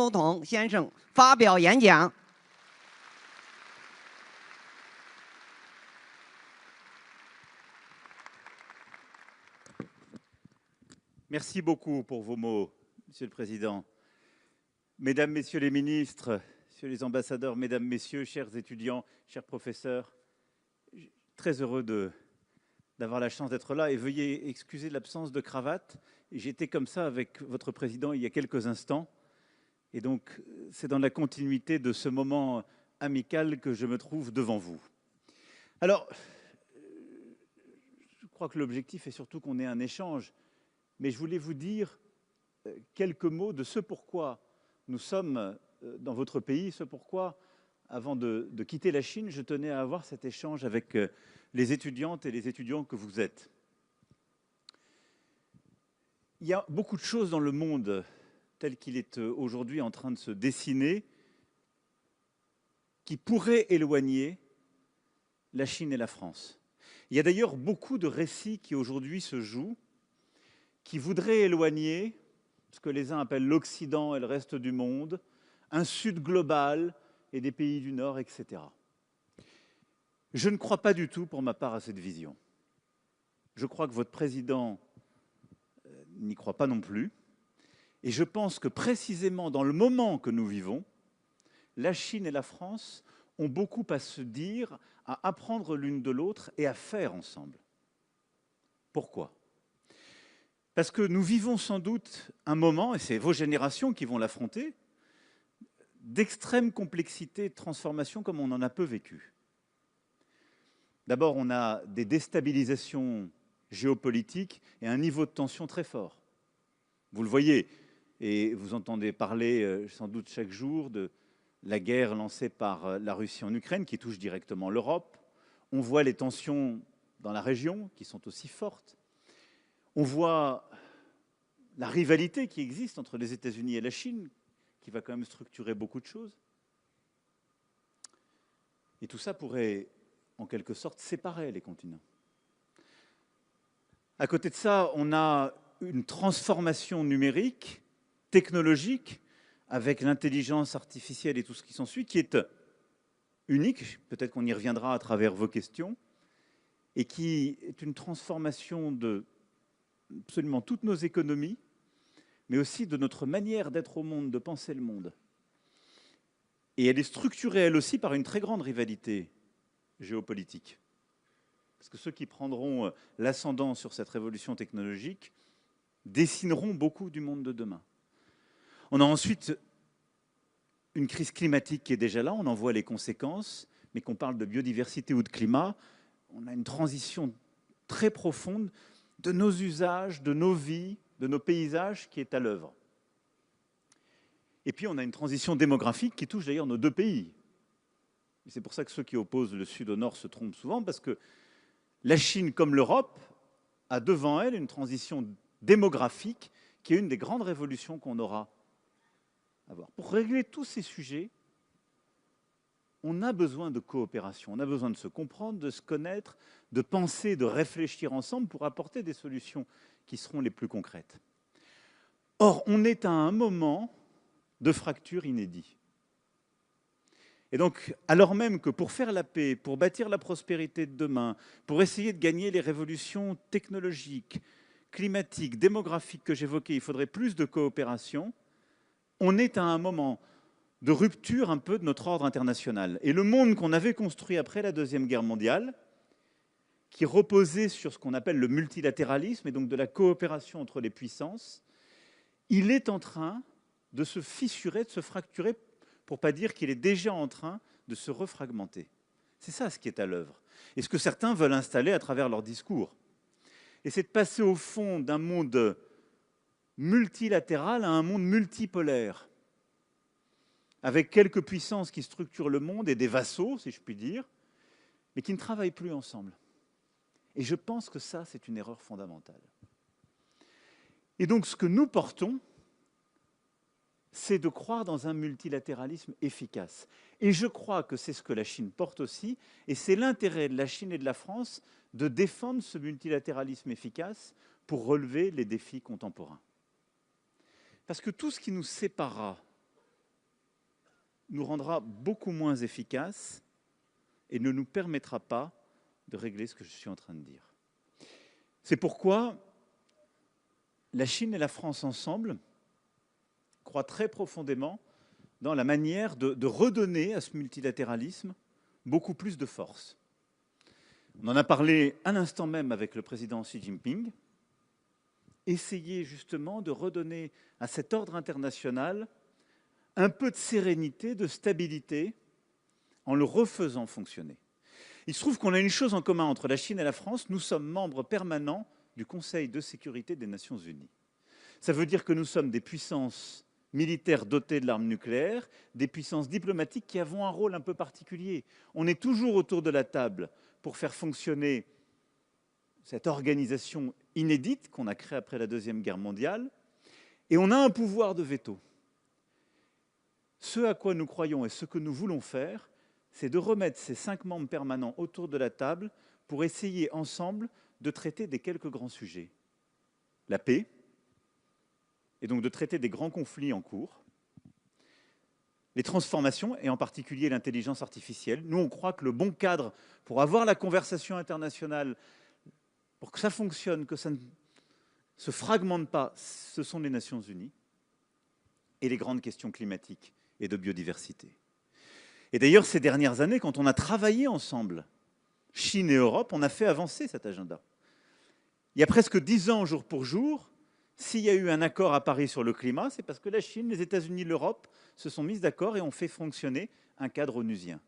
总统先生发表演讲。Merci beaucoup pour vos mots, Monsieur le Président. Mesdames, Messieurs les ministres, Messieurs les ambassadeurs, Mesdames, Messieurs, chers étudiants, chers professeurs, très heureux d'avoir la chance d'être là et veuillez excuser l'absence de cravate. J'étais comme ça avec votre Président il y a quelques instants et donc c'est dans la continuité de ce moment amical que je me trouve devant vous. Alors, je crois que l'objectif est surtout qu'on ait un échange, mais je voulais vous dire quelques mots de ce pourquoi nous sommes dans votre pays, ce pourquoi, avant de quitter la Chine, je tenais à avoir cet échange avec les étudiantes et les étudiants que vous êtes. Il y a beaucoup de choses dans le monde tel qu'il est aujourd'hui en train de se dessiner qui pourraient éloigner la Chine et la France. Il y a d'ailleurs beaucoup de récits qui aujourd'hui se jouent qui voudraient éloigner ce que les uns appellent l'Occident et le reste du monde, un Sud global et des pays du Nord, etc. Je ne crois pas du tout, pour ma part, à cette vision. Je crois que votre président n'y croit pas non plus. Et je pense que précisément dans le moment que nous vivons, la Chine et la France ont beaucoup à se dire, à apprendre l'une de l'autre et à faire ensemble. Pourquoi ? Parce que nous vivons sans doute un moment, et c'est vos générations qui vont l'affronter, d'extrême complexité et de transformation comme on en a peu vécu. D'abord, on a des déstabilisations géopolitiques et un niveau de tension très fort. Vous le voyez, et vous entendez parler sans doute chaque jour de la guerre lancée par la Russie en Ukraine, qui touche directement l'Europe. On voit les tensions dans la région, qui sont aussi fortes. On voit la rivalité qui existe entre les États-Unis et la Chine, qui va quand même structurer beaucoup de choses. Et tout ça pourrait, en quelque sorte, séparer les continents. À côté de ça, on a une transformation numérique, technologique, avec l'intelligence artificielle et tout ce qui s'ensuit, qui est unique, peut-être qu'on y reviendra à travers vos questions, et qui est une transformation de absolument toutes nos économies, mais aussi de notre manière d'être au monde, de penser le monde. Et elle est structurée, elle aussi, par une très grande rivalité géopolitique. Parce que ceux qui prendront l'ascendant sur cette révolution technologique dessineront beaucoup du monde de demain. On a ensuite une crise climatique qui est déjà là, on en voit les conséquences, mais qu'on parle de biodiversité ou de climat, on a une transition très profonde de nos usages, de nos vies, de nos paysages qui est à l'œuvre. Et puis on a une transition démographique qui touche d'ailleurs nos deux pays. C'est pour ça que ceux qui opposent le Sud au Nord se trompent souvent, parce que la Chine, comme l'Europe, a devant elle une transition démographique qui est une des grandes révolutions qu'on aura à voir. Pour régler tous ces sujets, on a besoin de coopération, on a besoin de se comprendre, de se connaître, de penser, de réfléchir ensemble pour apporter des solutions qui seront les plus concrètes. Or, on est à un moment de fracture inédit. Et donc, alors même que pour faire la paix, pour bâtir la prospérité de demain, pour essayer de gagner les révolutions technologiques, climatiques, démographiques que j'évoquais, il faudrait plus de coopération, on est à un moment de rupture un peu de notre ordre international. Et le monde qu'on avait construit après la Deuxième Guerre mondiale, qui reposait sur ce qu'on appelle le multilatéralisme et donc de la coopération entre les puissances, il est en train de se fissurer, de se fracturer, pour ne pas dire qu'il est déjà en train de se refragmenter. C'est ça ce qui est à l'œuvre. Et ce que certains veulent installer à travers leur discours. Et c'est de passer au fond d'un monde multilatéral à un monde multipolaire, avec quelques puissances qui structurent le monde et des vassaux, si je puis dire, mais qui ne travaillent plus ensemble. Et je pense que ça, c'est une erreur fondamentale. Et donc, ce que nous portons, c'est de croire dans un multilatéralisme efficace. Et je crois que c'est ce que la Chine porte aussi, et c'est l'intérêt de la Chine et de la France de défendre ce multilatéralisme efficace pour relever les défis contemporains. Parce que tout ce qui nous séparera nous rendra beaucoup moins efficaces et ne nous permettra pas de régler ce que je suis en train de dire. C'est pourquoi la Chine et la France ensemble croient très profondément dans la manière de redonner à ce multilatéralisme beaucoup plus de force. On en a parlé à l'instant même avec le président Xi Jinping. Essayer justement de redonner à cet ordre international un peu de sérénité, de stabilité, en le refaisant fonctionner. Il se trouve qu'on a une chose en commun entre la Chine et la France, nous sommes membres permanents du Conseil de sécurité des Nations Unies. Ça veut dire que nous sommes des puissances militaires dotées de l'arme nucléaire, des puissances diplomatiques qui avons un rôle un peu particulier. On est toujours autour de la table pour faire fonctionner cette organisation inédite qu'on a créée après la Deuxième Guerre mondiale, et on a un pouvoir de veto. Ce à quoi nous croyons et ce que nous voulons faire, c'est de remettre ces 5 membres permanents autour de la table pour essayer ensemble de traiter des quelques grands sujets. La paix, et donc de traiter des grands conflits en cours, les transformations, et en particulier l'intelligence artificielle. Nous, on croit que le bon cadre pour avoir la conversation internationale, pour que ça fonctionne, que ça ne se fragmente pas, ce sont les Nations Unies et les grandes questions climatiques et de biodiversité. Et d'ailleurs, ces dernières années, quand on a travaillé ensemble, Chine et Europe, on a fait avancer cet agenda. Il y a presque 10 ans, jour pour jour, s'il y a eu un accord à Paris sur le climat, c'est parce que la Chine, les États-Unis, l'Europe se sont mis d'accord et ont fait fonctionner un cadre onusien.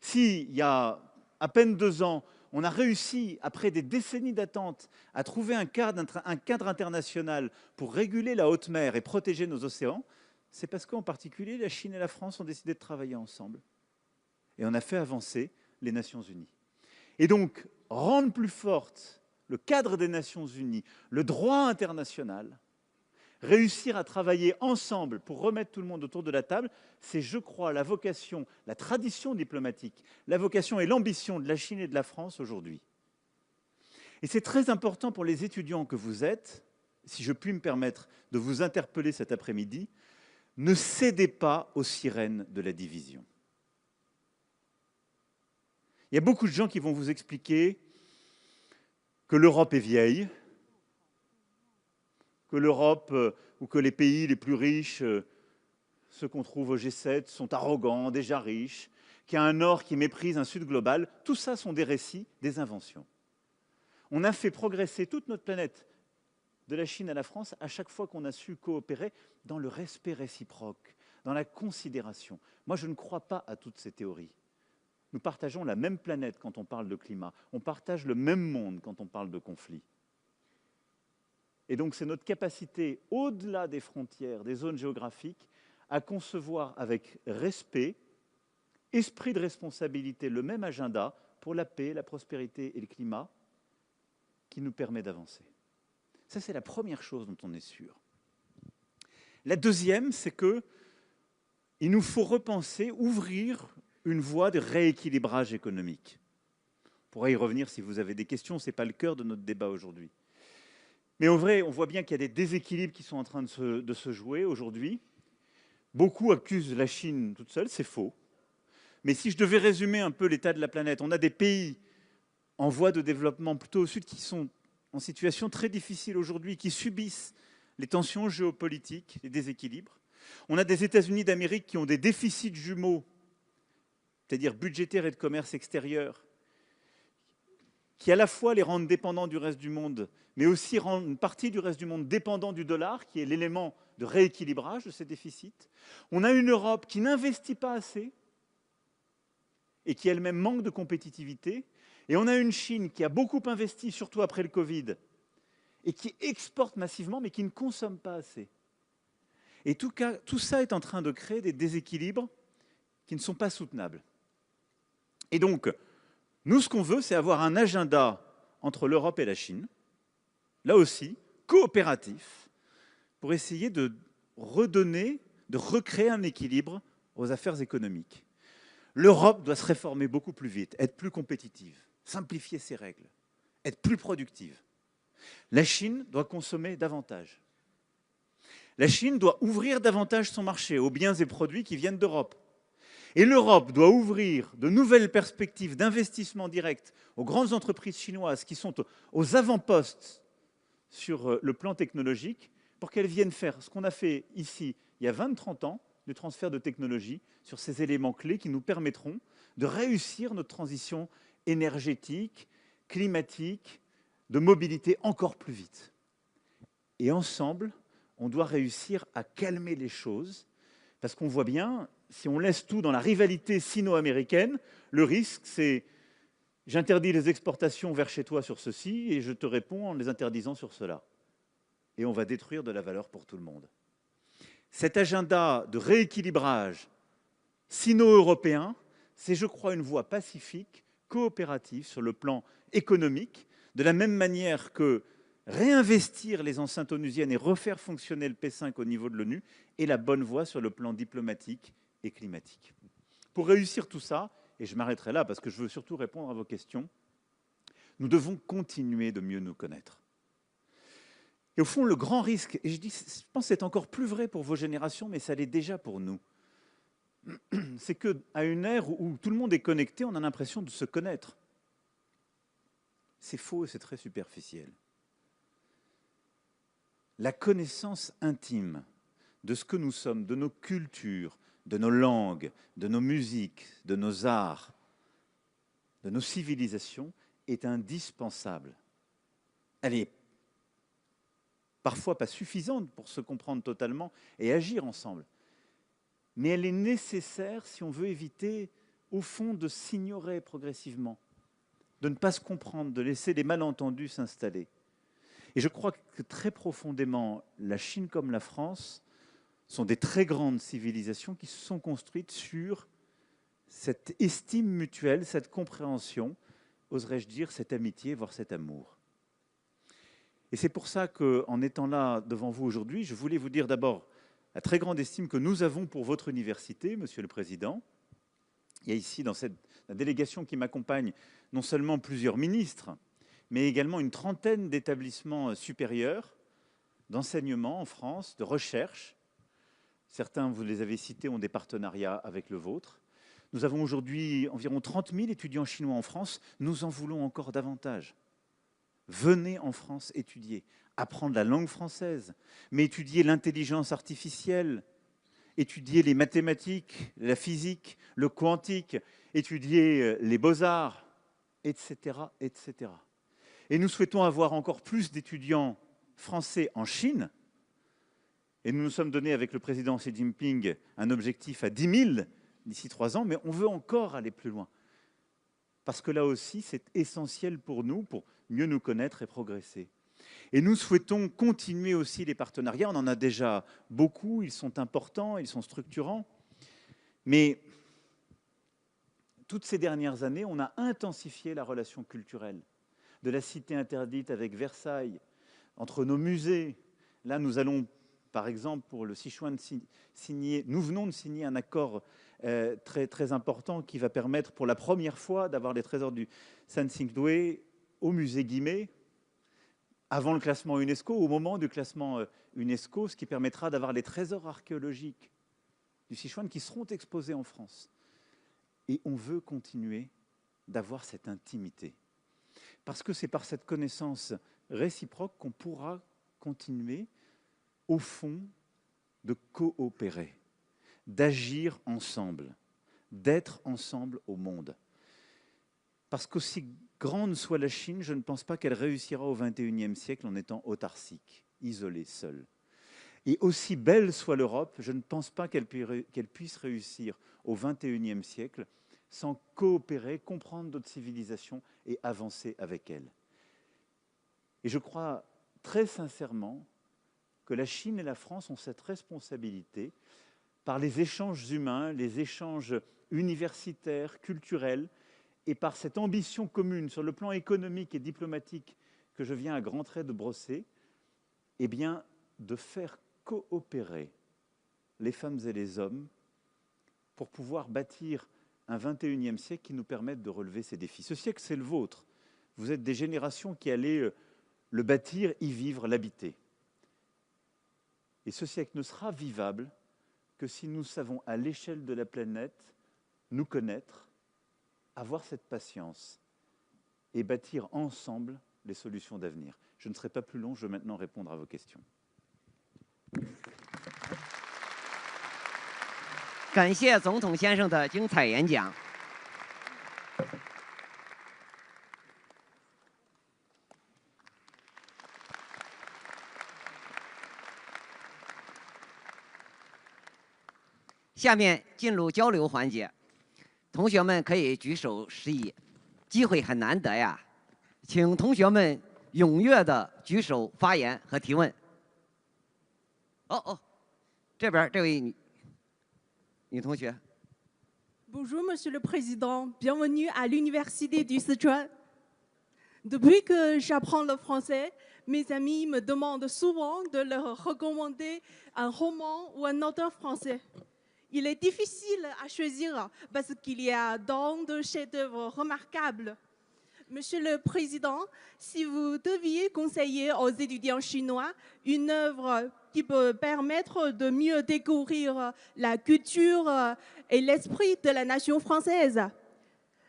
S'il y a à peine 2 ans, on a réussi, après des décennies d'attente, à trouver un cadre international pour réguler la haute mer et protéger nos océans, c'est parce qu'en particulier, la Chine et la France ont décidé de travailler ensemble. Et on a fait avancer les Nations Unies. Et donc, rendre plus forte le cadre des Nations Unies, le droit international, réussir à travailler ensemble pour remettre tout le monde autour de la table, c'est, je crois, la vocation, la tradition diplomatique, la vocation et l'ambition de la Chine et de la France aujourd'hui. Et c'est très important pour les étudiants que vous êtes, si je puis me permettre de vous interpeller cet après-midi, ne cédez pas aux sirènes de la division. Il y a beaucoup de gens qui vont vous expliquer que l'Europe est vieille, que l'Europe ou que les pays les plus riches, ceux qu'on trouve au G7, sont arrogants, déjà riches, qu'il y a un Nord qui méprise un Sud global. Tout ça sont des récits, des inventions. On a fait progresser toute notre planète, de la Chine à la France, à chaque fois qu'on a su coopérer dans le respect réciproque, dans la considération. Moi, je ne crois pas à toutes ces théories. Nous partageons la même planète quand on parle de climat. On partage le même monde quand on parle de conflit. Et donc, c'est notre capacité, au-delà des frontières, des zones géographiques, à concevoir avec respect, esprit de responsabilité, le même agenda pour la paix, la prospérité et le climat qui nous permet d'avancer. Ça, c'est la première chose dont on est sûr. La deuxième, c'est qu'il nous faut repenser, ouvrir une voie de rééquilibrage économique. On pourra y revenir si vous avez des questions, ce n'est pas le cœur de notre débat aujourd'hui. Mais en vrai, on voit bien qu'il y a des déséquilibres qui sont en train de se jouer aujourd'hui. Beaucoup accusent la Chine toute seule, c'est faux. Mais si je devais résumer un peu l'état de la planète, on a des pays en voie de développement plutôt au sud qui sont en situation très difficile aujourd'hui, qui subissent les tensions géopolitiques, les déséquilibres. On a des États-Unis d'Amérique qui ont des déficits jumeaux, c'est-à-dire budgétaires et de commerce extérieur, qui à la fois les rendent dépendants du reste du monde, mais aussi rendent une partie du reste du monde dépendant du dollar, qui est l'élément de rééquilibrage de ces déficits. On a une Europe qui n'investit pas assez et qui elle-même manque de compétitivité. Et on a une Chine qui a beaucoup investi, surtout après le Covid, et qui exporte massivement, mais qui ne consomme pas assez. Et tout ça est en train de créer des déséquilibres qui ne sont pas soutenables. Et donc, nous, ce qu'on veut, c'est avoir un agenda entre l'Europe et la Chine, là aussi, coopératif, pour essayer de redonner, de recréer un équilibre aux affaires économiques. L'Europe doit se réformer beaucoup plus vite, être plus compétitive, simplifier ses règles, être plus productive. La Chine doit consommer davantage. La Chine doit ouvrir davantage son marché aux biens et produits qui viennent d'Europe. Et l'Europe doit ouvrir de nouvelles perspectives d'investissement direct aux grandes entreprises chinoises qui sont aux avant-postes sur le plan technologique pour qu'elles viennent faire ce qu'on a fait ici il y a 20-30 ans, du transfert de technologie sur ces éléments clés qui nous permettront de réussir notre transition énergétique, climatique, de mobilité encore plus vite. Et ensemble, on doit réussir à calmer les choses, parce qu'on voit bien, si on laisse tout dans la rivalité sino-américaine, le risque, c'est j'interdis les exportations vers chez toi sur ceci, et je te réponds en les interdisant sur cela. Et on va détruire de la valeur pour tout le monde. Cet agenda de rééquilibrage sino-européen, c'est, je crois, une voie pacifique, coopérative sur le plan économique, de la même manière que réinvestir les enceintes onusiennes et refaire fonctionner le P5 au niveau de l'ONU est la bonne voie sur le plan diplomatique et climatique. Pour réussir tout ça, et je m'arrêterai là parce que je veux surtout répondre à vos questions, nous devons continuer de mieux nous connaître. Et au fond, le grand risque, et je pense que c'est encore plus vrai pour vos générations, mais ça l'est déjà pour nous, c'est qu'à une ère où tout le monde est connecté, on a l'impression de se connaître. C'est faux et c'est très superficiel. La connaissance intime de ce que nous sommes, de nos cultures, de nos langues, de nos musiques, de nos arts, de nos civilisations, est indispensable. Elle est parfois pas suffisante pour se comprendre totalement et agir ensemble. Mais elle est nécessaire si on veut éviter, au fond, de s'ignorer progressivement, de ne pas se comprendre, de laisser les malentendus s'installer. Et je crois que très profondément, la Chine comme la France sont des très grandes civilisations qui se sont construites sur cette estime mutuelle, cette compréhension, oserais-je dire, cette amitié, voire cet amour. Et c'est pour ça qu'en étant là devant vous aujourd'hui, je voulais vous dire d'abord la très grande estime que nous avons pour votre université, Monsieur le Président. Il y a ici, dans la délégation qui m'accompagne, non seulement plusieurs ministres, mais également une trentaine d'établissements supérieurs d'enseignement en France, de recherche. Certains, vous les avez cités, ont des partenariats avec le vôtre. Nous avons aujourd'hui environ 30 000 étudiants chinois en France. Nous en voulons encore davantage. Venez en France étudier, apprendre la langue française, mais étudier l'intelligence artificielle, étudier les mathématiques, la physique, le quantique, étudier les beaux-arts, etc., etc. Et nous souhaitons avoir encore plus d'étudiants français en Chine. Et nous nous sommes donné avec le président Xi Jinping un objectif à 10 000 d'ici 3 ans, mais on veut encore aller plus loin. Parce que là aussi, c'est essentiel pour nous, pour mieux nous connaître et progresser. Et nous souhaitons continuer aussi les partenariats. On en a déjà beaucoup, ils sont importants, ils sont structurants. Mais toutes ces dernières années, on a intensifié la relation culturelle. De la cité interdite avec Versailles, entre nos musées. Là, nous allons, par exemple, pour le Sichuan, nous venons de signer un accord très, très important qui va permettre pour la première fois d'avoir les trésors du San-Xingdui au musée Guimet, avant le classement UNESCO, au moment du classement UNESCO, ce qui permettra d'avoir les trésors archéologiques du Sichuan qui seront exposés en France. Et on veut continuer d'avoir cette intimité. Parce que c'est par cette connaissance réciproque qu'on pourra continuer, au fond, de coopérer, d'agir ensemble, d'être ensemble au monde. Parce qu'aussi grande soit la Chine, je ne pense pas qu'elle réussira au XXIe siècle en étant autarcique, isolée, seule. Et aussi belle soit l'Europe, je ne pense pas qu'elle puisse réussir au XXIe siècle sans coopérer, comprendre d'autres civilisations et avancer avec elles. Et je crois très sincèrement que la Chine et la France ont cette responsabilité par les échanges humains, les échanges universitaires, culturels, et par cette ambition commune sur le plan économique et diplomatique que je viens à grands traits de brosser, eh bien, de faire coopérer les femmes et les hommes pour pouvoir bâtir un XXIe siècle qui nous permette de relever ces défis. Ce siècle, c'est le vôtre. Vous êtes des générations qui allez le bâtir, y vivre, l'habiter. Et ce siècle ne sera vivable que si nous savons, à l'échelle de la planète, nous connaître, avoir cette patience et bâtir ensemble les solutions d'avenir. Je ne serai pas plus long, je vais maintenant répondre à vos questions. 感谢总统先生的精彩演讲。下面进入交流环节，同学们可以举手示意，机会很难得呀，请同学们踊跃的举手发言和提问。这边这位女同学。 Bonjour, Monsieur le Président. Bienvenue à l'Université du Sichuan. Depuis que j'apprends le français, mes amis me demandent souvent de leur recommander un roman ou un auteur français. Il est difficile à choisir parce qu'il y a tant de chefs-d'œuvre remarquables. Monsieur le Président, si vous deviez conseiller aux étudiants chinois une œuvre qui peut permettre de mieux découvrir la culture et l'esprit de la nation française,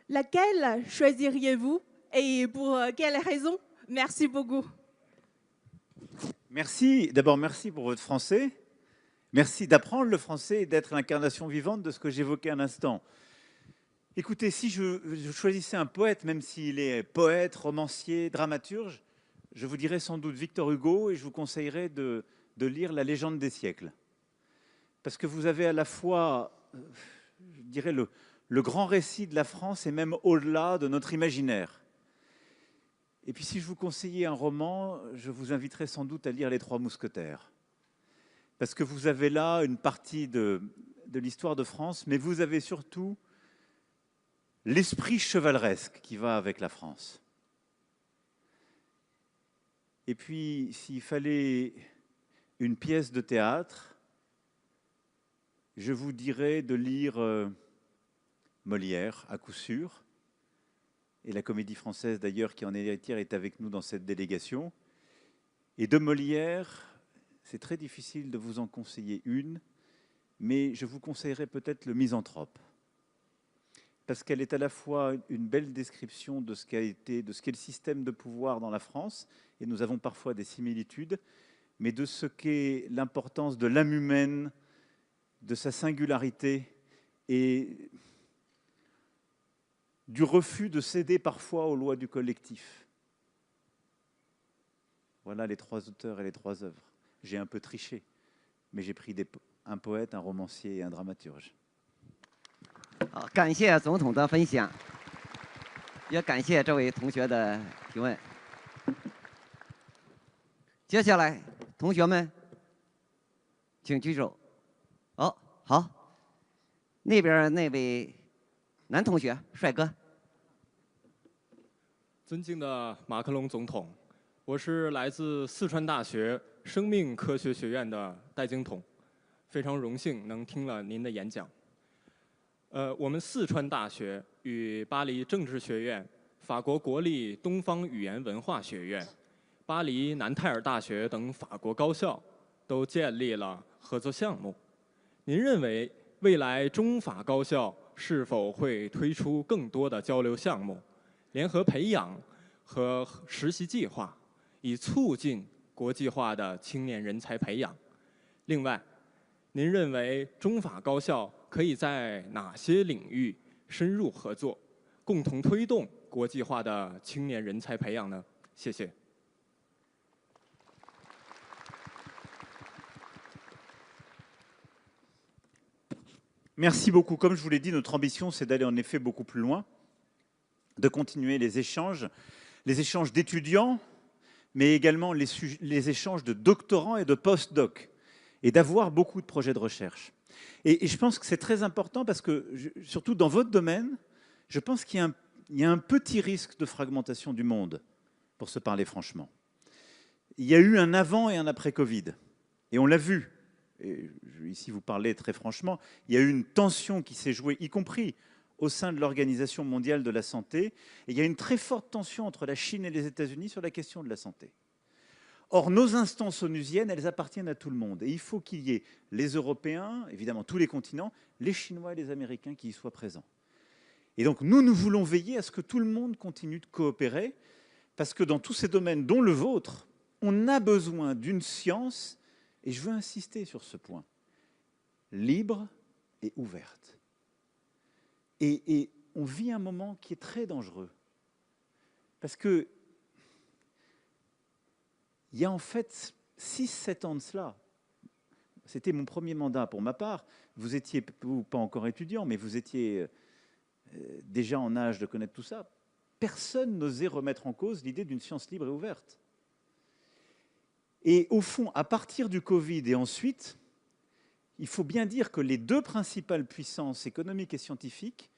laquelle choisiriez-vous et pour quelles raisons? Merci beaucoup. Merci. D'abord, merci pour votre français. Merci d'apprendre le français et d'être l'incarnation vivante de ce que j'évoquais un instant. Écoutez, si je choisissais un poète, même s'il est poète, romancier, dramaturge, je vous dirais sans doute Victor Hugo et je vous conseillerais de lire La Légende des siècles. Parce que vous avez à la fois, je dirais, le grand récit de la France et même au-delà de notre imaginaire. Et puis si je vous conseillais un roman, je vous inviterais sans doute à lire Les Trois Mousquetaires. Parce que vous avez là une partie de l'histoire de France, mais vous avez surtout l'esprit chevaleresque qui va avec la France. Et puis, s'il fallait une pièce de théâtre, je vous dirais de lire Molière, à coup sûr, et la Comédie Française d'ailleurs, qui en est héritière, est avec nous dans cette délégation. Et de Molière, c'est très difficile de vous en conseiller une, mais je vous conseillerais peut-être Le Misanthrope. Parce qu'elle est à la fois une belle description de ce qu'a été, de ce qu'est le système de pouvoir dans la France, et nous avons parfois des similitudes, mais de ce qu'est l'importance de l'âme humaine, de sa singularité, et du refus de céder parfois aux lois du collectif. Voilà les trois auteurs et les trois œuvres. J'ai un peu triché, mais j'ai pris un poète, un romancier et un dramaturge. 好，感谢总统的分享，也感谢这位同学的提问。接下来，同学们，请举手。好，那边那位男同学，帅哥。尊敬的马克龙总统，我是来自四川大学生命科学学院的戴经统，非常荣幸能听了您的演讲。我们四川大学与巴黎政治学院、法国国立东方语言文化学院、巴黎南泰尔大学等法国高校都建立了合作项目。您认为未来中法高校是否会推出更多的交流项目、联合培养和实习计划，以促进国际化的青年人才培养？另外，您认为中法高校可以在哪些领域深入合作，共同推动国际化的青年人才培养呢？谢谢。Merci beaucoup. Comme je vous l'ai dit, notre ambition, c'est d'aller en effet beaucoup plus loin, de continuer les échanges d'étudiants, mais également les échanges de doctorants et de post-doc, et d'avoir beaucoup de projets de recherche. Et je pense que c'est très important parce que, surtout dans votre domaine, je pense qu'il y a un petit risque de fragmentation du monde, pour se parler franchement. Il y a eu un avant et un après Covid, et on l'a vu. Et je vais ici vous parler très franchement, il y a eu une tension qui s'est jouée, y compris au sein de l'Organisation mondiale de la santé, et il y a une très forte tension entre la Chine et les États-Unis sur la question de la santé. Or, nos instances onusiennes, elles appartiennent à tout le monde. Et il faut qu'il y ait les Européens, évidemment tous les continents, les Chinois et les Américains qui y soient présents. Et donc, nous voulons veiller à ce que tout le monde continue de coopérer, parce que dans tous ces domaines, dont le vôtre, on a besoin d'une science, et je veux insister sur ce point, libre et ouverte. Et on vit un moment qui est très dangereux, parce que il y a en fait 6-7 ans de cela, c'était mon premier mandat pour ma part, vous étiez pas encore étudiant, mais vous étiez déjà en âge de connaître tout ça, personne n'osait remettre en cause l'idée d'une science libre et ouverte. Et au fond, à partir du Covid et ensuite, il faut bien dire que les deux principales puissances économiques et scientifiques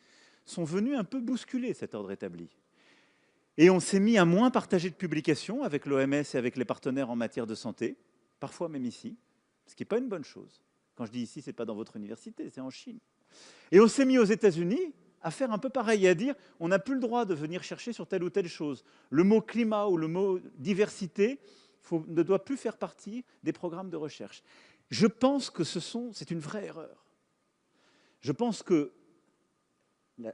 sont venues un peu bousculer cet ordre établi. Et on s'est mis à moins partager de publications avec l'OMS et avec les partenaires en matière de santé, parfois même ici, ce qui n'est pas une bonne chose. Quand je dis ici, ce n'est pas dans votre université, c'est en Chine. Et on s'est mis aux États-Unis à faire un peu pareil, à dire on n'a plus le droit de venir chercher sur telle ou telle chose. Le mot climat ou le mot diversité ne doit plus faire partie des programmes de recherche. Je pense que c'est une vraie erreur. Je pense que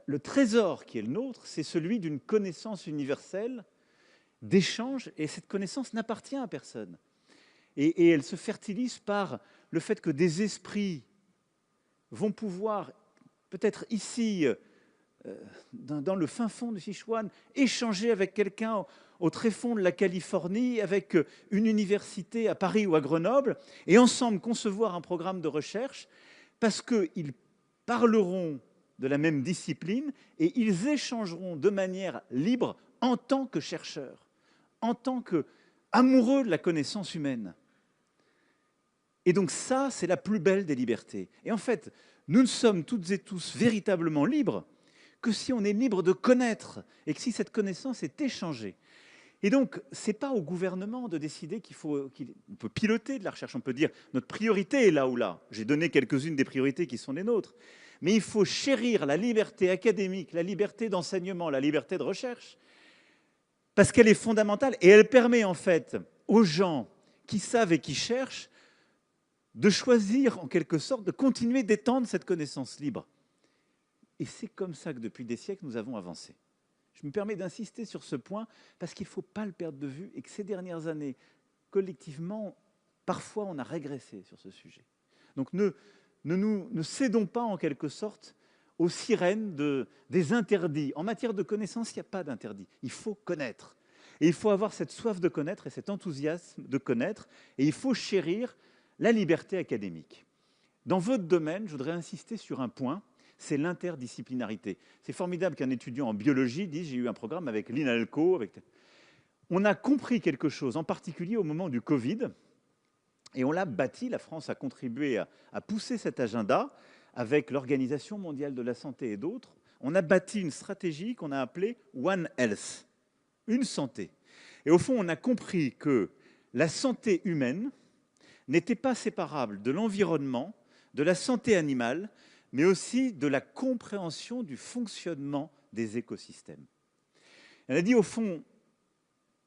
le trésor qui est le nôtre, c'est celui d'une connaissance universelle, d'échange, et cette connaissance n'appartient à personne. Et elle se fertilise par le fait que des esprits vont pouvoir, peut-être ici, dans le fin fond du Sichuan, échanger avec quelqu'un au tréfonds de la Californie, avec une université à Paris ou à Grenoble, et ensemble concevoir un programme de recherche, parce qu'ils parleront de la même discipline et ils échangeront de manière libre en tant que chercheurs, en tant qu'amoureux de la connaissance humaine. Et donc ça, c'est la plus belle des libertés. Et en fait, nous ne sommes toutes et tous véritablement libres que si on est libre de connaître et que si cette connaissance est échangée. Et donc, ce n'est pas au gouvernement de décider on peut piloter de la recherche, on peut dire notre priorité est là ou là. J'ai donné quelques-unes des priorités qui sont les nôtres. Mais il faut chérir la liberté académique, la liberté d'enseignement, la liberté de recherche, parce qu'elle est fondamentale et elle permet en fait aux gens qui savent et qui cherchent de choisir en quelque sorte de continuer d'étendre cette connaissance libre. Et c'est comme ça que depuis des siècles, nous avons avancé. Je me permets d'insister sur ce point parce qu'il ne faut pas le perdre de vue et que ces dernières années, collectivement, parfois on a régressé sur ce sujet. Donc ne cédons pas en quelque sorte aux sirènes des interdits. En matière de connaissance, il n'y a pas d'interdit. Il faut connaître. Et il faut avoir cette soif de connaître et cet enthousiasme de connaître. Et il faut chérir la liberté académique. Dans votre domaine, je voudrais insister sur un point, c'est l'interdisciplinarité. C'est formidable qu'un étudiant en biologie dise « j'ai eu un programme avec l'INALCO ». On a compris quelque chose, en particulier au moment du Covid, et on l'a bâti, la France a contribué à pousser cet agenda avec l'Organisation mondiale de la santé et d'autres. On a bâti une stratégie qu'on a appelée One Health, une santé. Et au fond, on a compris que la santé humaine n'était pas séparable de l'environnement, de la santé animale, mais aussi de la compréhension du fonctionnement des écosystèmes. Elle a dit, au fond,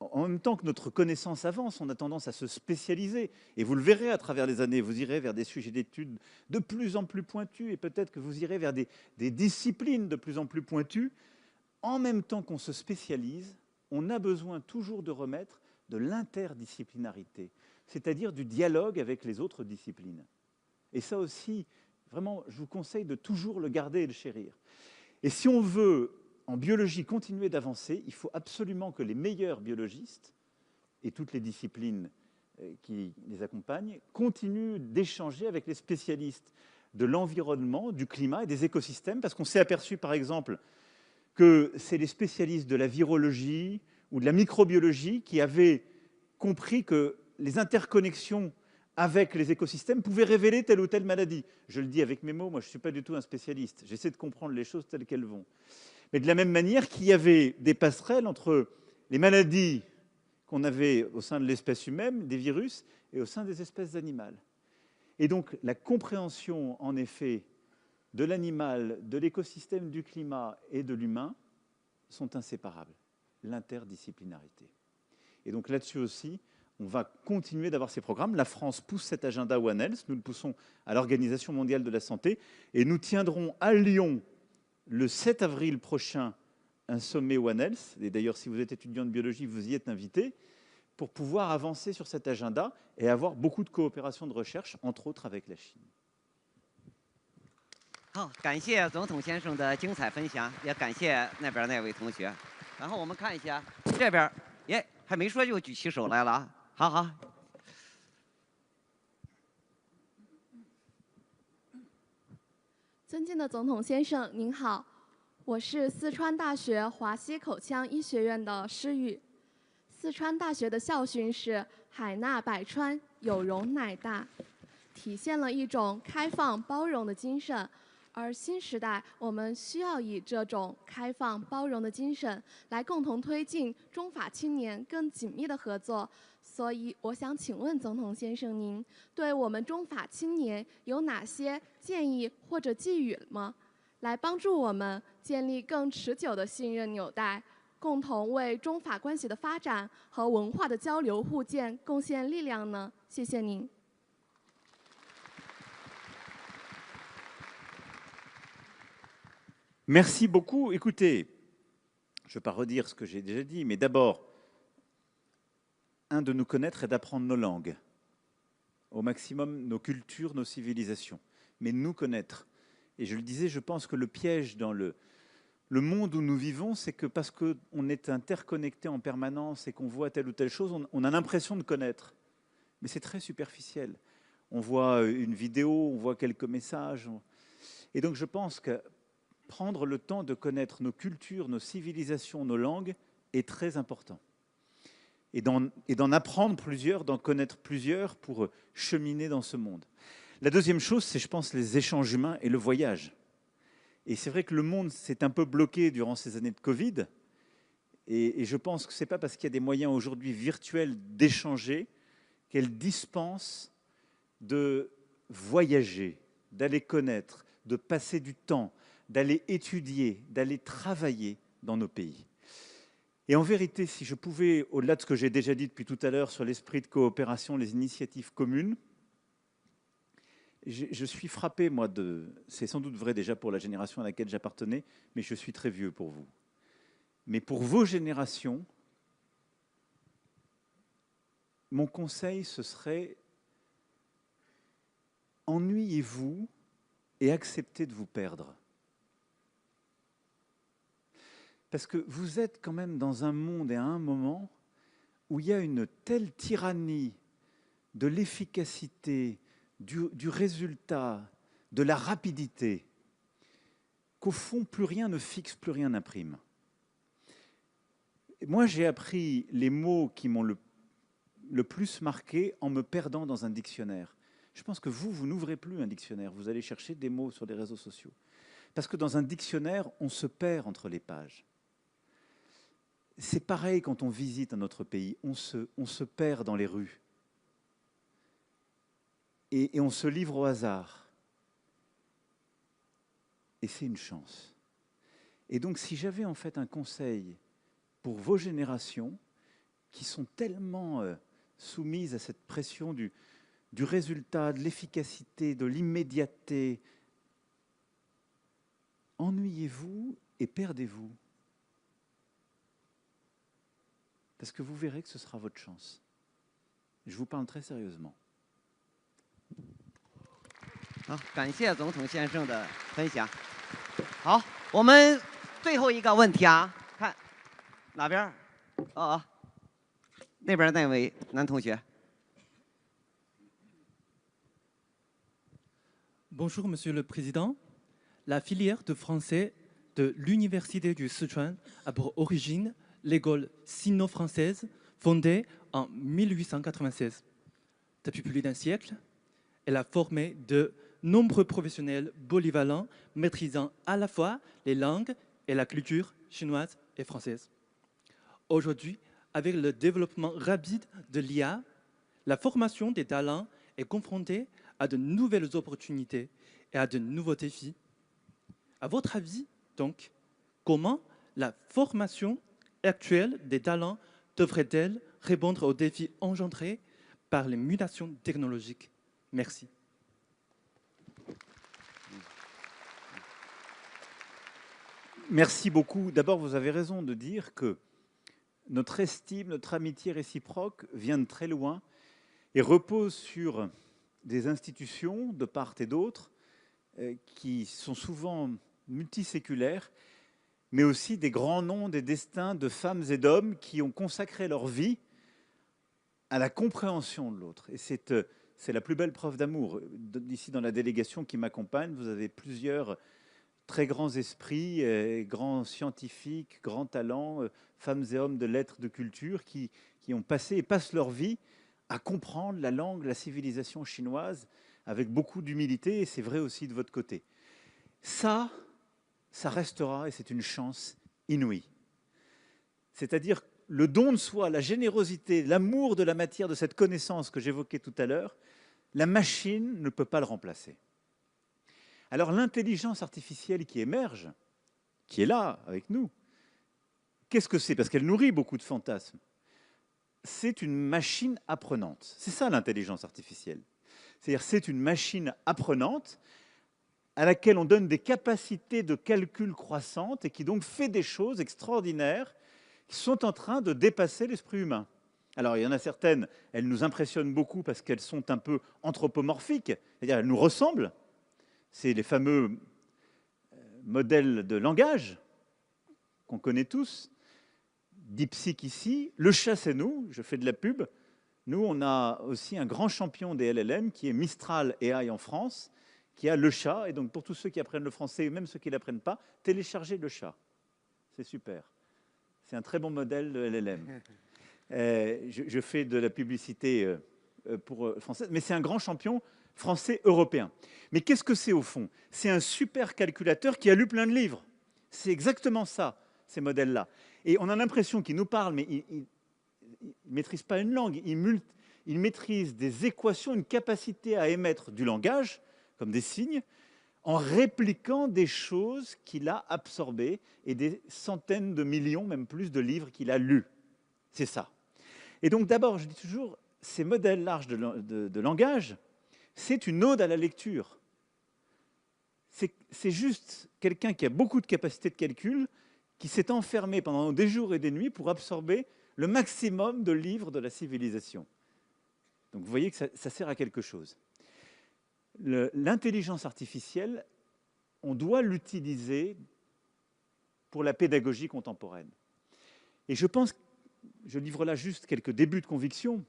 en même temps que notre connaissance avance, on a tendance à se spécialiser. Et vous le verrez à travers les années, vous irez vers des sujets d'études de plus en plus pointus, et peut-être que vous irez vers des disciplines de plus en plus pointues. En même temps qu'on se spécialise, on a besoin toujours de remettre de l'interdisciplinarité, c'est-à-dire du dialogue avec les autres disciplines. Et ça aussi, vraiment, je vous conseille de toujours le garder et le chérir. Et si on veut, en biologie, continuer d'avancer, il faut absolument que les meilleurs biologistes et toutes les disciplines qui les accompagnent continuent d'échanger avec les spécialistes de l'environnement, du climat et des écosystèmes, parce qu'on s'est aperçu, par exemple, que c'est les spécialistes de la virologie ou de la microbiologie qui avaient compris que les interconnexions avec les écosystèmes pouvaient révéler telle ou telle maladie. Je le dis avec mes mots, moi je ne suis pas du tout un spécialiste. J'essaie de comprendre les choses telles qu'elles vont. Mais de la même manière qu'il y avait des passerelles entre les maladies qu'on avait au sein de l'espèce humaine, des virus, et au sein des espèces animales. Et donc la compréhension, en effet, de l'animal, de l'écosystème, du climat et de l'humain sont inséparables. L'interdisciplinarité. Et donc là-dessus aussi, on va continuer d'avoir ces programmes. La France pousse cet agenda One Health, nous le poussons à l'Organisation mondiale de la santé, et nous tiendrons à Lyon le 7 avril prochain un sommet One Health, et d'ailleurs si vous êtes étudiant de biologie, vous y êtes invité, pour pouvoir avancer sur cet agenda et avoir beaucoup de coopération de recherche, entre autres avec la Chine. 好，感谢总统先生的精彩分享，也感谢那边那位同学。然后我们看一下这边，耶，还没说就举起手来了啊！好好。尊敬的总统先生，您好，我是四川大学华西口腔医学院的施玉。四川大学的校训是“海纳百川，有容乃大”，体现了一种开放包容的精神。而新时代，我们需要以这种开放包容的精神来共同推进中法青年更紧密的合作。所以，我想请问总统先生，您对我们中法青年有哪些建议或者寄语吗？来帮助我们建立更持久的信任纽带，共同为中法关系的发展和文化的交流互鉴贡献力量呢？谢谢您。Merci beaucoup. Écoutez, je ne vais pas redire ce que j'ai déjà dit, mais d'abord, de nous connaître et d'apprendre nos langues, au maximum nos cultures, nos civilisations, mais nous connaître. Et je le disais, je pense que le piège dans le monde où nous vivons, c'est que parce qu'on est interconnecté en permanence et qu'on voit telle ou telle chose, on a l'impression de connaître. Mais c'est très superficiel. On voit une vidéo, on voit quelques messages. Et donc je pense que prendre le temps de connaître nos cultures, nos civilisations, nos langues est très important. Et d'en apprendre plusieurs, d'en connaître plusieurs pour cheminer dans ce monde. La deuxième chose, c'est, je pense, les échanges humains et le voyage. Et c'est vrai que le monde s'est un peu bloqué durant ces années de Covid. Et je pense que ce n'est pas parce qu'il y a des moyens aujourd'hui virtuels d'échanger qu'elle dispense de voyager, d'aller connaître, de passer du temps, d'aller étudier, d'aller travailler dans nos pays. Et en vérité, si je pouvais, au-delà de ce que j'ai déjà dit depuis tout à l'heure sur l'esprit de coopération, les initiatives communes, je suis frappé, moi, c'est sans doute vrai déjà pour la génération à laquelle j'appartenais, mais je suis très vieux pour vous. Mais pour vos générations, mon conseil, ce serait ennuyez-vous et acceptez de vous perdre. Parce que vous êtes quand même dans un monde et à un moment où il y a une telle tyrannie de l'efficacité, du résultat, de la rapidité, qu'au fond, plus rien ne fixe, plus rien n'imprime. Moi, j'ai appris les mots qui m'ont le plus marqué en me perdant dans un dictionnaire. Je pense que vous n'ouvrez plus un dictionnaire, vous allez chercher des mots sur les réseaux sociaux. Parce que dans un dictionnaire, on se perd entre les pages. C'est pareil quand on visite un autre pays, on se perd dans les rues. Et on se livre au hasard. Et c'est une chance. Et donc si j'avais en fait un conseil pour vos générations qui sont tellement soumises à cette pression du résultat, de l'efficacité, de l'immédiateté, ennuyez-vous et perdez-vous. Parce que vous verrez que ce sera votre chance. Je vous parle très sérieusement. 好，感谢总统先生的分享。好，我们最后一个问题啊，看哪边？那边那位男同学。Bonjour, Monsieur le Président. La filière de français de l'Université du Sichuan a pour origine l'école sino-française fondée en 1896. Depuis plus d'un siècle, elle a formé de nombreux professionnels polyvalents maîtrisant à la fois les langues et la culture chinoise et française. Aujourd'hui, avec le développement rapide de l'IA, la formation des talents est confrontée à de nouvelles opportunités et à de nouveaux défis. À votre avis, donc, comment la formation actuelle des talents devrait-elle répondre aux défis engendrés par les mutations technologiques? Merci. Merci beaucoup. D'abord, vous avez raison de dire que notre estime, notre amitié réciproque vient de très loin et repose sur des institutions de part et d'autre qui sont souvent multiséculaires, mais aussi des grands noms, des destins de femmes et d'hommes qui ont consacré leur vie à la compréhension de l'autre. Et c'est la plus belle preuve d'amour. Ici, dans la délégation qui m'accompagne, vous avez plusieurs très grands esprits, grands scientifiques, grands talents, femmes et hommes de lettres, de culture, qui ont passé et passent leur vie à comprendre la langue, la civilisation chinoise, avec beaucoup d'humilité, et c'est vrai aussi de votre côté. Ça restera, et c'est une chance inouïe. C'est-à-dire le don de soi, la générosité, l'amour de la matière, de cette connaissance que j'évoquais tout à l'heure, la machine ne peut pas le remplacer. Alors l'intelligence artificielle qui émerge, qui est là avec nous, qu'est-ce que c'est? Parce qu'elle nourrit beaucoup de fantasmes. C'est une machine apprenante. C'est ça l'intelligence artificielle. C'est-à-dire c'est une machine apprenante à laquelle on donne des capacités de calcul croissantes et qui donc fait des choses extraordinaires qui sont en train de dépasser l'esprit humain. Alors il y en a certaines, elles nous impressionnent beaucoup parce qu'elles sont un peu anthropomorphiques, c'est-à-dire elles nous ressemblent. C'est les fameux modèles de langage qu'on connaît tous. DeepSeek ici, le chat c'est nous, je fais de la pub. Nous, on a aussi un grand champion des LLM qui est Mistral AI en France, qui a le chat. Et donc pour tous ceux qui apprennent le français, et même ceux qui ne l'apprennent pas, téléchargez le chat. C'est super. C'est un très bon modèle de LLM. Je fais de la publicité pour français, mais c'est un grand champion français européen. Mais qu'est-ce que c'est au fond? C'est un super calculateur qui a lu plein de livres. C'est exactement ça, ces modèles-là. Et on a l'impression qu'il nous parle, mais il ne maîtrise pas une langue. Il maîtrise des équations, une capacité à émettre du langage, comme des signes, en répliquant des choses qu'il a absorbées et des centaines de millions, même plus, de livres qu'il a lus. C'est ça. Et donc d'abord, je dis toujours, ces modèles larges de langage, c'est une ode à la lecture. C'est juste quelqu'un qui a beaucoup de capacités de calcul, qui s'est enfermé pendant des jours et des nuits pour absorber le maximum de livres de la civilisation. Donc vous voyez que ça sert à quelque chose. L'intelligence artificielle, on doit l'utiliser pour la pédagogie contemporaine. Et je pense, je livre là juste quelques débuts de conviction,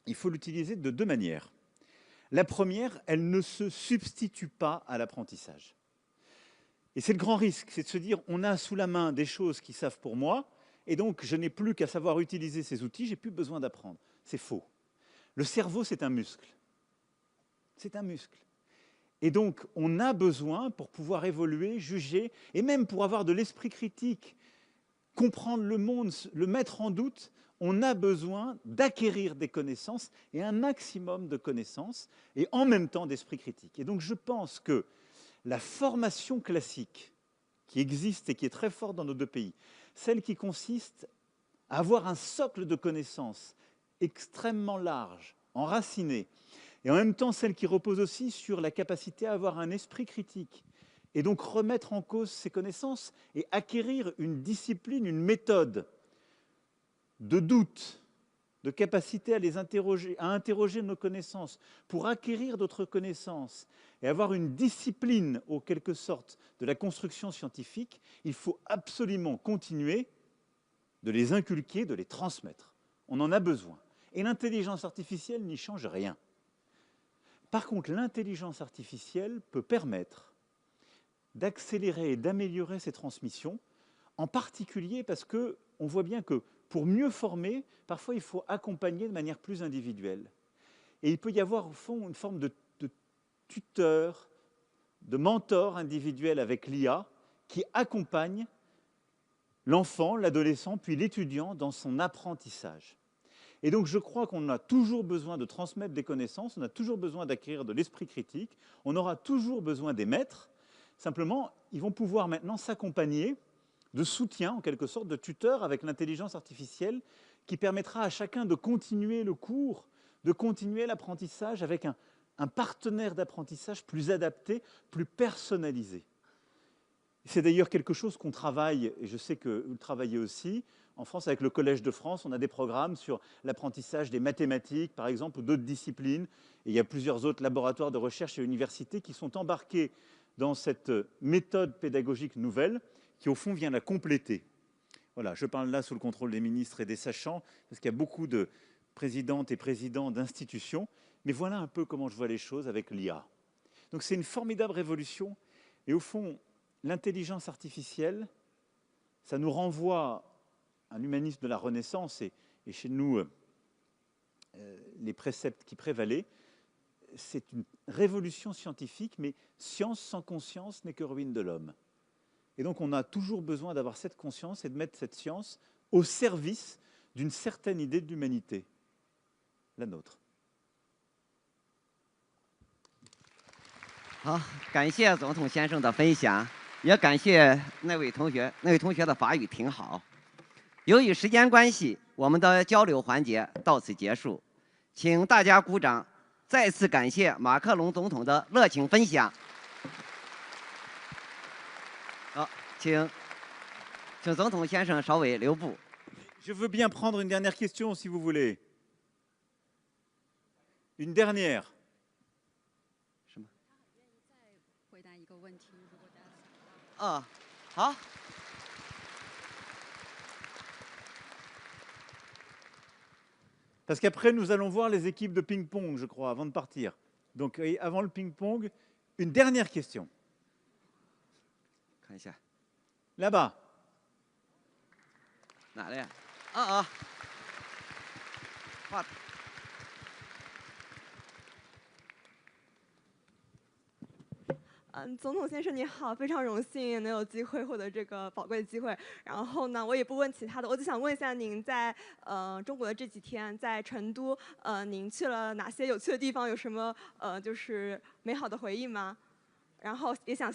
il faut l'utiliser de deux manières. La première, elle ne se substitue pas à l'apprentissage. Et c'est le grand risque, c'est de se dire, on a sous la main des choses qui savent pour moi, et donc je n'ai plus qu'à savoir utiliser ces outils, j'ai plus besoin d'apprendre. C'est faux. Le cerveau, c'est un muscle. C'est un muscle. Et donc, on a besoin, pour pouvoir évoluer, juger, et même pour avoir de l'esprit critique, comprendre le monde, le mettre en doute, on a besoin d'acquérir des connaissances, et un maximum de connaissances, et en même temps d'esprit critique. Et donc, je pense que la formation classique qui existe et qui est très forte dans nos deux pays, celle qui consiste à avoir un socle de connaissances extrêmement large, enraciné, et en même temps celle qui repose aussi sur la capacité à avoir un esprit critique, et donc remettre en cause ces connaissances et acquérir une discipline, une méthode de doute, de capacité à les interroger, à interroger nos connaissances, pour acquérir d'autres connaissances et avoir une discipline, en quelque sorte, de la construction scientifique, il faut absolument continuer de les inculquer, de les transmettre. On en a besoin. Et l'intelligence artificielle n'y change rien. Par contre, l'intelligence artificielle peut permettre d'accélérer et d'améliorer ces transmissions, en particulier parce qu'on voit bien que pour mieux former, parfois il faut accompagner de manière plus individuelle. Et il peut y avoir au fond une forme de tuteur, de mentor individuel avec l'IA qui accompagne l'enfant, l'adolescent, puis l'étudiant dans son apprentissage. Et donc je crois qu'on a toujours besoin de transmettre des connaissances, on a toujours besoin d'acquérir de l'esprit critique, on aura toujours besoin des maîtres. Simplement, ils vont pouvoir maintenant s'accompagner de soutien, en quelque sorte, de tuteur avec l'intelligence artificielle qui permettra à chacun de continuer le cours, de continuer l'apprentissage avec un partenaire d'apprentissage plus adapté, plus personnalisé. C'est d'ailleurs quelque chose qu'on travaille, et je sais que vous le travaillez aussi. En France, avec le Collège de France, on a des programmes sur l'apprentissage des mathématiques, par exemple, ou d'autres disciplines. Et il y a plusieurs autres laboratoires de recherche et universités qui sont embarqués dans cette méthode pédagogique nouvelle qui, au fond, vient la compléter. Voilà, je parle là sous le contrôle des ministres et des sachants, parce qu'il y a beaucoup de présidentes et présidents d'institutions. Mais voilà un peu comment je vois les choses avec l'IA. Donc c'est une formidable révolution. Et au fond, l'intelligence artificielle, ça nous renvoie à un humanisme de la Renaissance et chez nous, les préceptes qui prévalaient. C'est une révolution scientifique, mais science sans conscience n'est que ruine de l'homme. Et donc on a toujours besoin d'avoir cette conscience et de mettre cette science au service d'une certaine idée de l'humanité, la nôtre. 好，感谢总统先生的分享，也感谢那位同学，那位同学的法语挺好。由于时间关系，我们的交流环节到此结束，请大家鼓掌，再次感谢马克龙总统的热情分享。好，请总统先生稍微留步。Je veux bien prendre une dernière question si vous voulez. Une dernière. 好。Parce qu'après, nous allons voir les équipes de ping-pong, je crois, avant de partir. Donc, avant le ping-pong, une dernière question. 看一下 Là-bas. 哪来呀？啊，画。总统先生你好，非常荣幸能有机会获得这个宝贵的机会。然后呢，我也不问其他的，我只想问一下您在中国的这几天，在成都您去了哪些有趣的地方？有什么就是美好的回忆吗？然后也想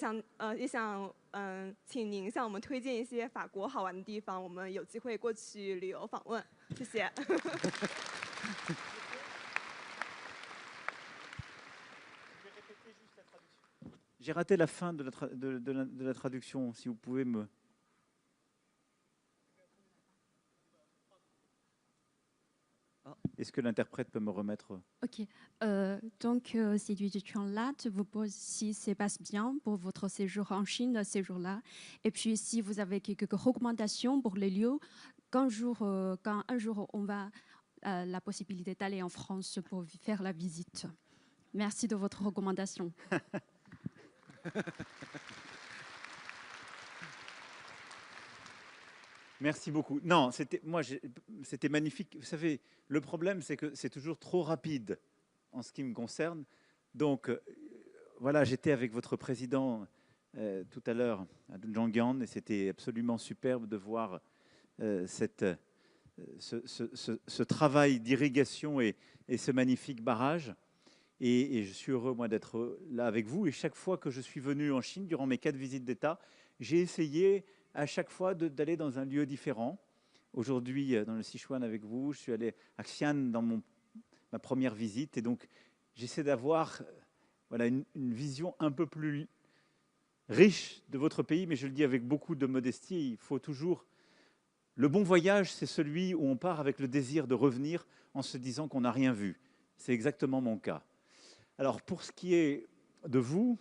请您向我们推荐一些法国好玩的地方，我们有机会过去旅游访问。谢谢。J'ai raté la fin de la traduction, si vous pouvez me... Est-ce que l'interprète peut me remettre... Ok, donc Sylvie de Tranlat vous pose si ça passe bien pour votre séjour en Chine ces jours-là. Et puis si vous avez quelques recommandations pour les lieux, quand un jour on va la possibilité d'aller en France pour faire la visite. Merci de votre recommandation. Merci beaucoup. Non, c'était magnifique. Vous savez, le problème, c'est que c'est toujours trop rapide en ce qui me concerne. Donc, voilà, j'étais avec votre président tout à l'heure, à Zhongyan, et c'était absolument superbe de voir ce travail d'irrigation et ce magnifique barrage. Et je suis heureux, moi, d'être là avec vous. Et chaque fois que je suis venu en Chine, durant mes 4 visites d'État, j'ai essayé à chaque fois d'aller dans un lieu différent. Aujourd'hui, dans le Sichuan avec vous, je suis allé à Xi'an dans ma première visite. Et donc, j'essaie d'avoir voilà, une vision un peu plus riche de votre pays. Mais je le dis avec beaucoup de modestie, il faut toujours... Le bon voyage, c'est celui où on part avec le désir de revenir en se disant qu'on n'a rien vu. C'est exactement mon cas. Alors, pour ce qui est de vous,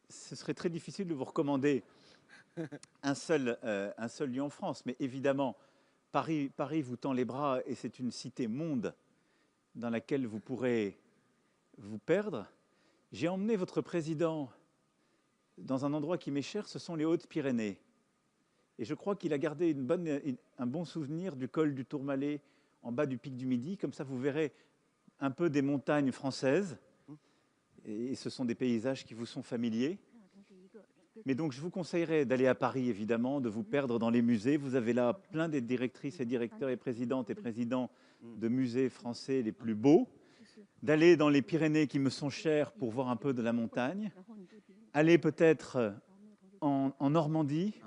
ce serait très difficile de vous recommander un seul lieu en France. Mais évidemment, Paris vous tend les bras et c'est une cité-monde dans laquelle vous pourrez vous perdre. J'ai emmené votre président dans un endroit qui m'est cher, ce sont les Hautes-Pyrénées. Et je crois qu'il a gardé un bon souvenir du col du Tourmalet en bas du pic du Midi. Comme ça, vous verrez un peu des montagnes françaises. Et ce sont des paysages qui vous sont familiers. Mais donc, je vous conseillerais d'aller à Paris, évidemment, de vous perdre dans les musées. Vous avez là plein des directrices et directeurs et présidentes et présidents de musées français les plus beaux. D'aller dans les Pyrénées qui me sont chères pour voir un peu de la montagne. Aller peut-être en Normandie,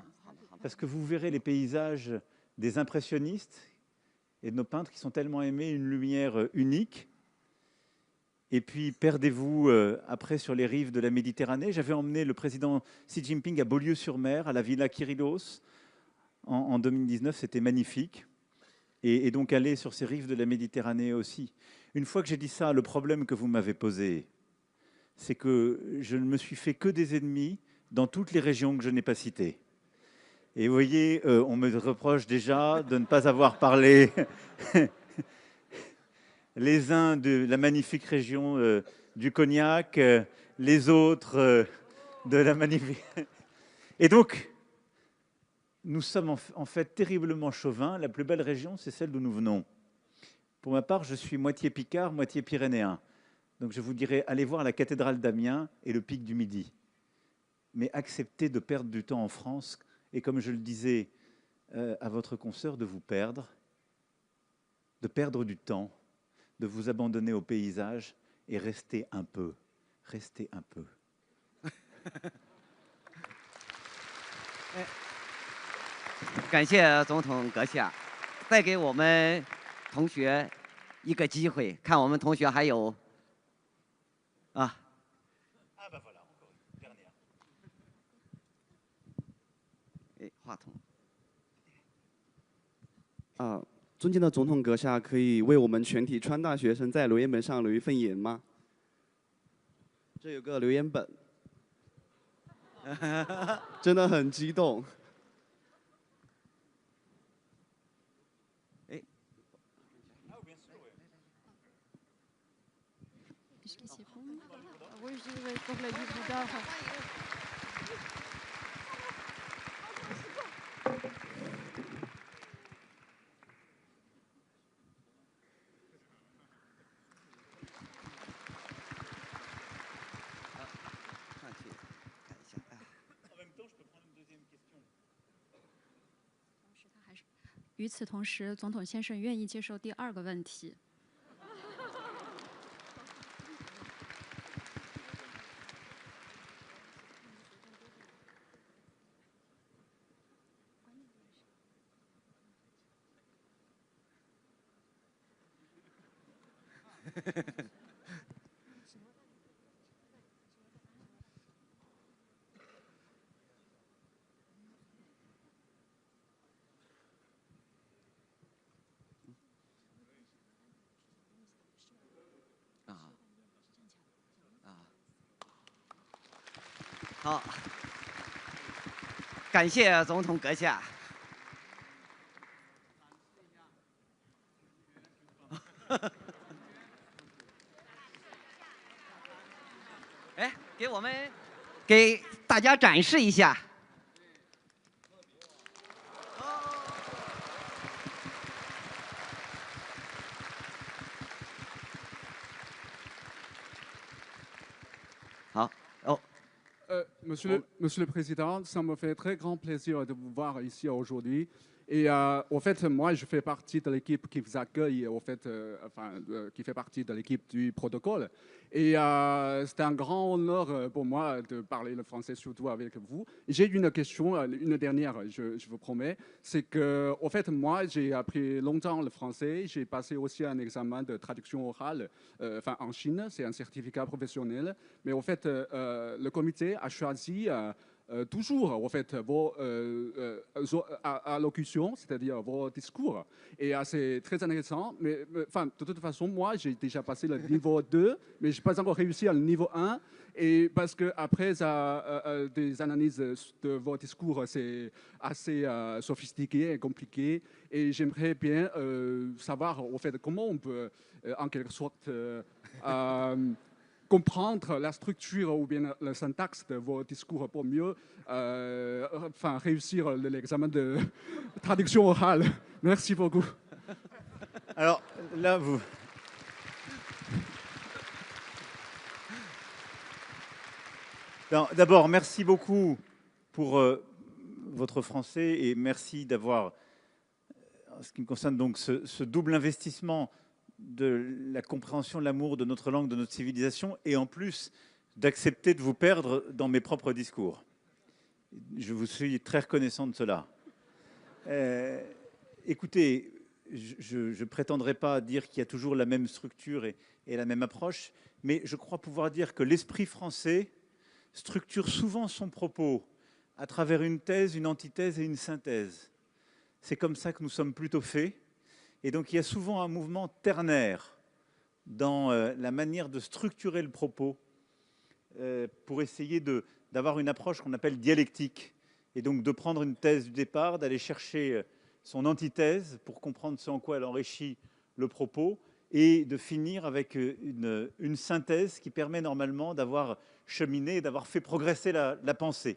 parce que vous verrez les paysages des impressionnistes et de nos peintres qui sont tellement aimés, une lumière unique. Et puis, perdez-vous après sur les rives de la Méditerranée. J'avais emmené le président Xi Jinping à Beaulieu-sur-Mer, à la Villa Kyrillos, en 2019. C'était magnifique. Et donc, aller sur ces rives de la Méditerranée aussi. Une fois que j'ai dit ça, le problème que vous m'avez posé, c'est que je ne me suis fait que des ennemis dans toutes les régions que je n'ai pas citées. Et vous voyez, on me reproche déjà de ne pas avoir parlé les uns de la magnifique région du Cognac, les autres de la magnifique... Et donc, nous sommes en fait terriblement chauvins. La plus belle région, c'est celle d'où nous venons. Pour ma part, je suis moitié Picard, moitié Pyrénéen. Donc je vous dirais, allez voir la cathédrale d'Amiens et le pic du Midi. Mais acceptez de perdre du temps en France, et comme je le disais à votre consoeur, de vous perdre, de perdre du temps, de vous abandonner au paysage et rester un peu. Restez un peu. 感谢总统阁下，再给我们同学一个机会，看我们同学还有啊。哎，话筒。尊敬的总统阁下，可以为我们全体川大学生在留言本上留一份言吗？这有个留言本，真的很激动。 Jusqu'ici, bon. Oui, je vais pour le livre d'or. En même temps, je peux prendre une deuxième question. 与此同时，总统先生愿意接受第二个问题。 好，感谢总统阁下。哎，给大家展示一下。好，哦。 Monsieur le Président, ça me fait très grand plaisir de vous voir ici aujourd'hui. Et en fait, moi, je fais partie de l'équipe qui vous accueille, en fait, qui fait partie de l'équipe du protocole. Et c'est un grand honneur pour moi de parler le français, surtout avec vous. J'ai une question, une dernière, je vous promets. C'est que, en fait, moi, j'ai appris longtemps le français. J'ai passé aussi un examen de traduction orale en Chine. C'est un certificat professionnel. Mais en fait, le comité a choisi toujours en fait vos allocutions, c'est-à-dire vos discours. Et c'est très intéressant. Mais de toute façon, moi, j'ai déjà passé le niveau 2, mais je n'ai pas encore réussi à le niveau 1. Et parce qu'après des analyses de vos discours, c'est assez sophistiqué et compliqué. Et j'aimerais bien savoir en fait, comment on peut, en quelque sorte, comprendre la structure ou bien la syntaxe de vos discours pour mieux réussir l'examen de traduction orale. Merci beaucoup. Alors là, vous... D'abord, merci beaucoup pour votre français et merci d'avoir, en ce qui me concerne, donc, ce double investissement de la compréhension, l'amour de notre langue, de notre civilisation, et en plus d'accepter de vous perdre dans mes propres discours. Je vous suis très reconnaissant de cela. Écoutez, je prétendrai pas dire qu'il y a toujours la même structure et la même approche, mais je crois pouvoir dire que l'esprit français structure souvent son propos à travers une thèse, une antithèse et une synthèse. C'est comme ça que nous sommes plutôt faits. Et donc il y a souvent un mouvement ternaire dans la manière de structurer le propos pour essayer d'avoir une approche qu'on appelle dialectique. Et donc de prendre une thèse du départ, d'aller chercher son antithèse pour comprendre ce en quoi elle enrichit le propos, et de finir avec une synthèse qui permet normalement d'avoir cheminé, d'avoir fait progresser la pensée.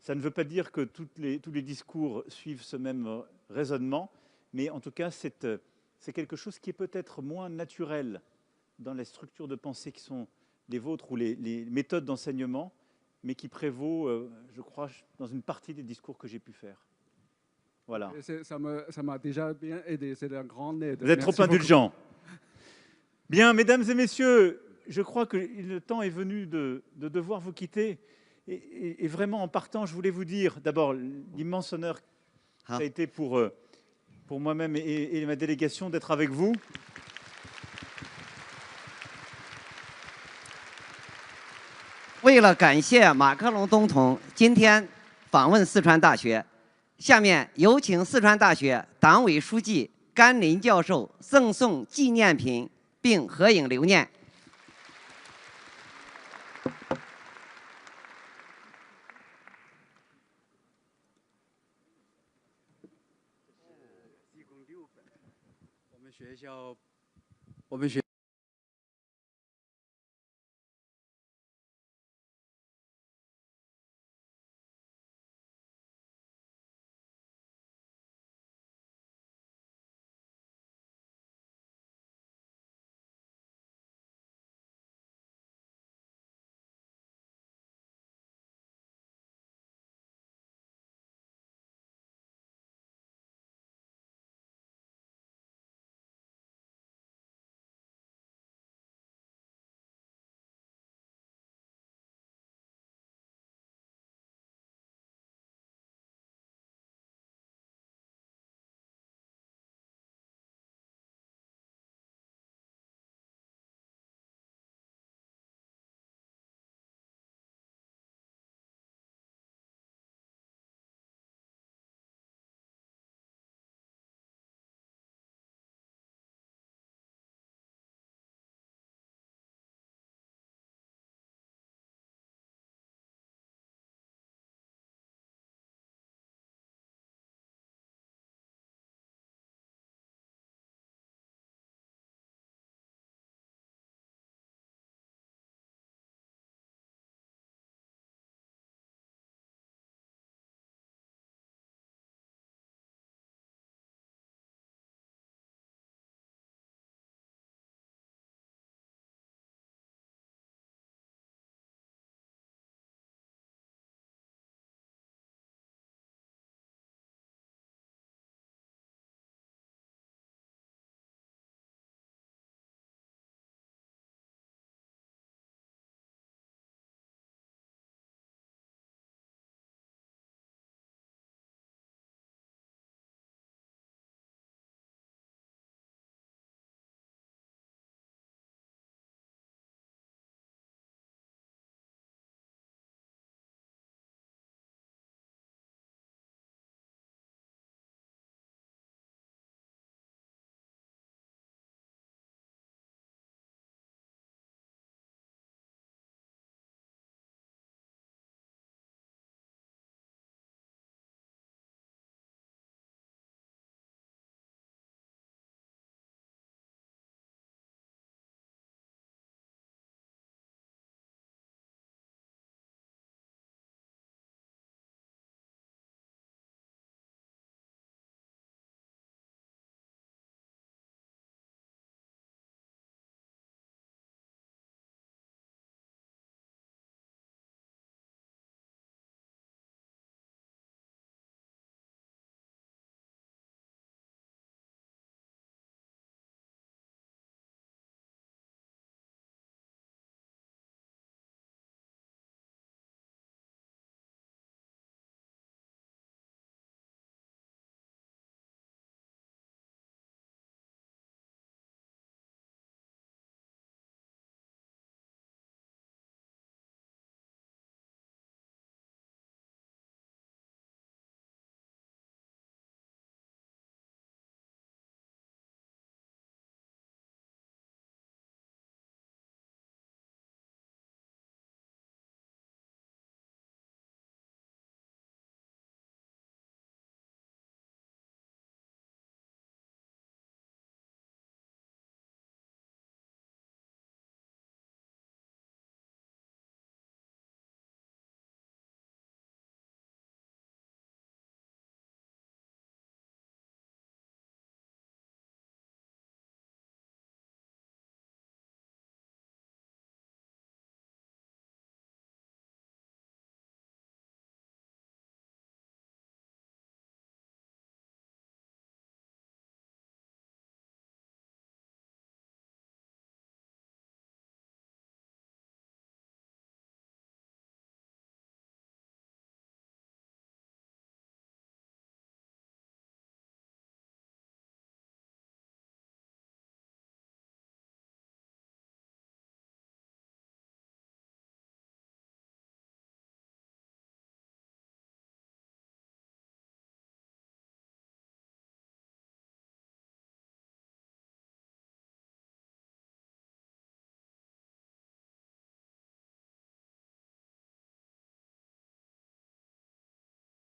Ça ne veut pas dire que tous les discours suivent ce même raisonnement, mais en tout cas, c'est quelque chose qui est peut-être moins naturel dans les structures de pensée qui sont les vôtres ou les méthodes d'enseignement, mais qui prévaut, je crois, dans une partie des discours que j'ai pu faire. Voilà. Ça m'a déjà bien aidé, c'est un grand aide. Vous êtes trop indulgent. Bien, mesdames et messieurs, je crois que le temps est venu de devoir vous quitter. Et vraiment, en partant, je voulais vous dire, d'abord, l'immense honneur que ça a été pour moi-même et ma délégation d'être avec vous. 为了感谢马克龙总统今天访问四川大学，下面有请四川大学党委书记甘霖教授赠送纪念品并合影留念。我们学